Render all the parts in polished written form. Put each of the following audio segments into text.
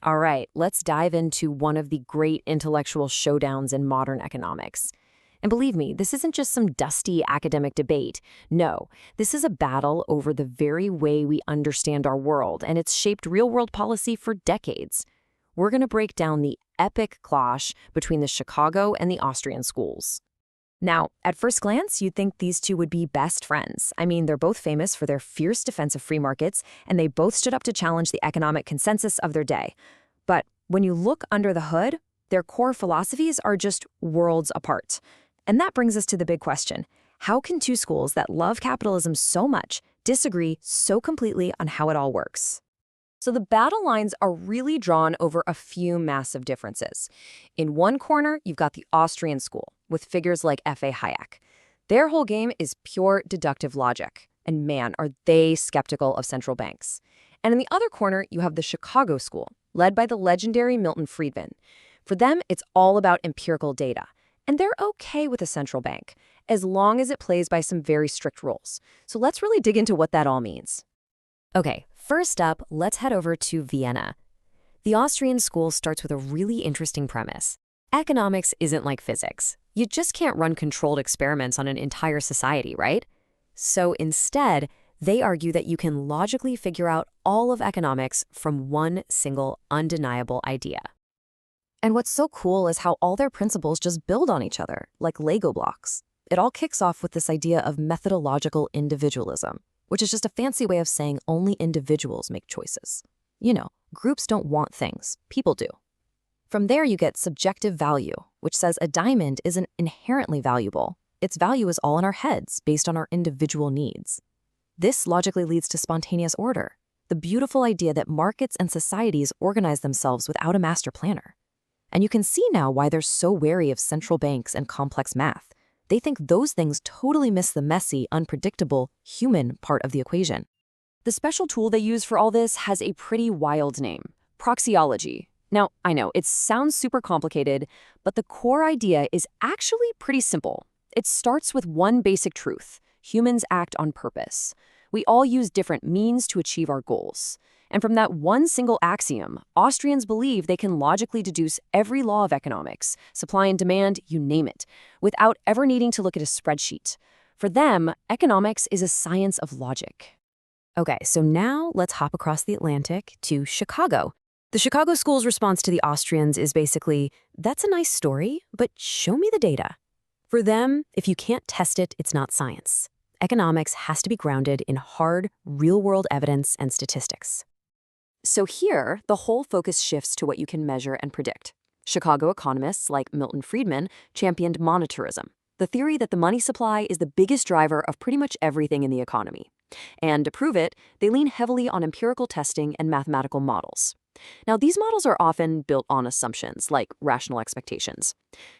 All right, let's dive into one of the great intellectual showdowns in modern economics. And believe me, this isn't just some dusty academic debate. No, this is a battle over the very way we understand our world, and it's shaped real-world policy for decades. We're going to break down the epic clash between the Chicago and the Austrian schools. Now, at first glance, you'd think these two would be best friends. I mean, they're both famous for their fierce defense of free markets, and they both stood up to challenge the economic consensus of their day. But when you look under the hood, their core philosophies are just worlds apart. And that brings us to the big question. How can two schools that love capitalism so much disagree so completely on how it all works? So the battle lines are really drawn over a few massive differences. In one corner, you've got the Austrian school, with figures like F.A. Hayek. Their whole game is pure deductive logic. And man, are they skeptical of central banks. And in the other corner, you have the Chicago school, led by the legendary Milton Friedman. For them, it's all about empirical data. And they're okay with a central bank, as long as it plays by some very strict rules. So let's really dig into what that all means. Okay, first up, let's head over to Vienna. The Austrian school starts with a really interesting premise. Economics isn't like physics. You just can't run controlled experiments on an entire society, right? So instead, they argue that you can logically figure out all of economics from one single undeniable idea. And what's so cool is how all their principles just build on each other, like Lego blocks. It all kicks off with this idea of methodological individualism, which is just a fancy way of saying only individuals make choices. You know, groups don't want things, people do. From there you get subjective value, which says a diamond isn't inherently valuable. Its value is all in our heads, based on our individual needs. This logically leads to spontaneous order, the beautiful idea that markets and societies organize themselves without a master planner. And you can see now why they're so wary of central banks and complex math. They think those things totally miss the messy, unpredictable, human part of the equation. The special tool they use for all this has a pretty wild name, praxeology. Now, I know, it sounds super complicated, but the core idea is actually pretty simple. It starts with one basic truth. Humans act on purpose. We all use different means to achieve our goals. And from that one single axiom, Austrians believe they can logically deduce every law of economics, supply and demand, you name it, without ever needing to look at a spreadsheet. For them, economics is a science of logic. Okay, so now let's hop across the Atlantic to Chicago. The Chicago school's response to the Austrians is basically, that's a nice story, but show me the data. For them, if you can't test it, it's not science. Economics has to be grounded in hard, real-world evidence and statistics. So here, the whole focus shifts to what you can measure and predict. Chicago economists like Milton Friedman championed monetarism, the theory that the money supply is the biggest driver of pretty much everything in the economy. And to prove it, they lean heavily on empirical testing and mathematical models. Now, these models are often built on assumptions, like rational expectations.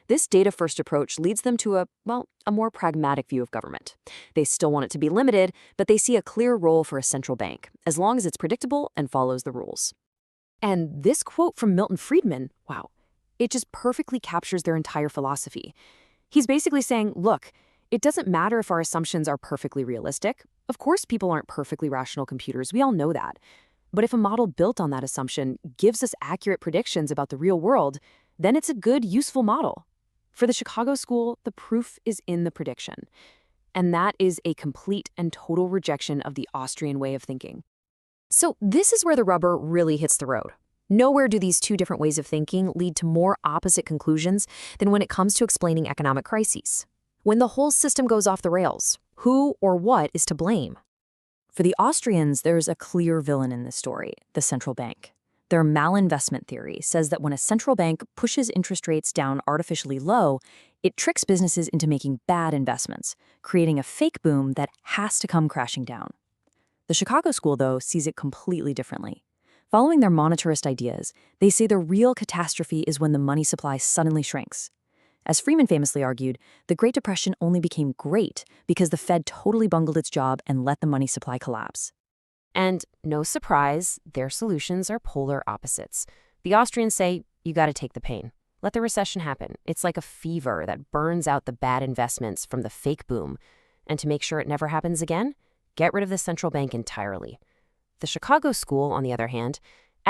This data-first approach leads them to a more pragmatic view of government. They still want it to be limited, but they see a clear role for a central bank, as long as it's predictable and follows the rules. And this quote from Milton Friedman, wow, it just perfectly captures their entire philosophy. He's basically saying, look, it doesn't matter if our assumptions are perfectly realistic. Of course, people aren't perfectly rational computers. We all know that. But if a model built on that assumption gives us accurate predictions about the real world, then it's a good, useful model. For the Chicago school, the proof is in the prediction. And that is a complete and total rejection of the Austrian way of thinking. So this is where the rubber really hits the road. Nowhere do these two different ways of thinking lead to more opposite conclusions than when it comes to explaining economic crises. When the whole system goes off the rails, who or what is to blame? For the Austrians, there's a clear villain in this story, the central bank. Their malinvestment theory says that when a central bank pushes interest rates down artificially low, it tricks businesses into making bad investments, creating a fake boom that has to come crashing down. The Chicago school, though, sees it completely differently. Following their monetarist ideas, they say the real catastrophe is when the money supply suddenly shrinks. As Freeman famously argued, the Great Depression only became great because the Fed totally bungled its job and let the money supply collapse. And no surprise, their solutions are polar opposites. The Austrians say, you gotta take the pain. Let the recession happen. It's like a fever that burns out the bad investments from the fake boom. And to make sure it never happens again, get rid of the central bank entirely. The Chicago school, on the other hand,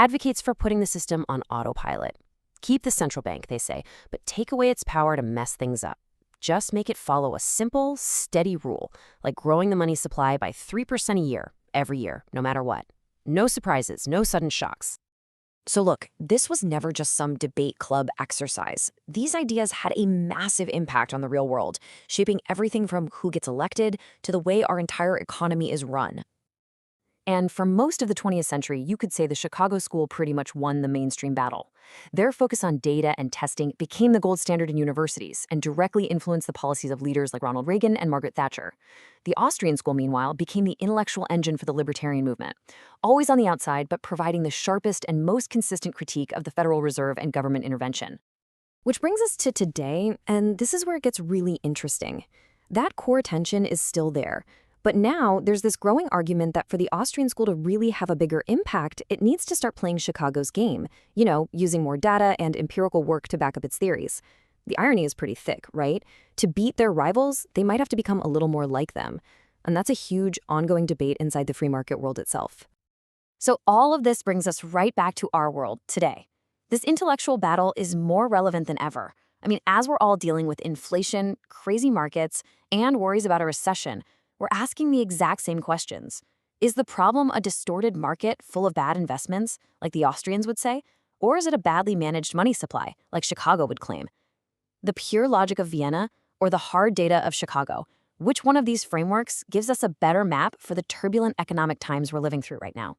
advocates for putting the system on autopilot. Keep the central bank, they say, but take away its power to mess things up. Just make it follow a simple, steady rule, like growing the money supply by 3% a year, every year, no matter what. No surprises, no sudden shocks. So look, this was never just some debate club exercise. These ideas had a massive impact on the real world, shaping everything from who gets elected to the way our entire economy is run. And for most of the 20th century, you could say the Chicago School pretty much won the mainstream battle. Their focus on data and testing became the gold standard in universities and directly influenced the policies of leaders like Ronald Reagan and Margaret Thatcher. The Austrian School, meanwhile, became the intellectual engine for the Libertarian movement, always on the outside but providing the sharpest and most consistent critique of the Federal Reserve and government intervention. Which brings us to today, and this is where it gets really interesting. That core tension is still there. But now there's this growing argument that for the Austrian School to really have a bigger impact, it needs to start playing Chicago's game, using more data and empirical work to back up its theories. The irony is pretty thick, right? To beat their rivals, they might have to become a little more like them. And that's a huge ongoing debate inside the free market world itself. So all of this brings us right back to our world today. This intellectual battle is more relevant than ever. I mean, as we're all dealing with inflation, crazy markets, and worries about a recession, we're asking the exact same questions. Is the problem a distorted market full of bad investments, like the Austrians would say? Or is it a badly managed money supply, like Chicago would claim? The pure logic of Vienna or the hard data of Chicago? Which one of these frameworks gives us a better map for the turbulent economic times we're living through right now?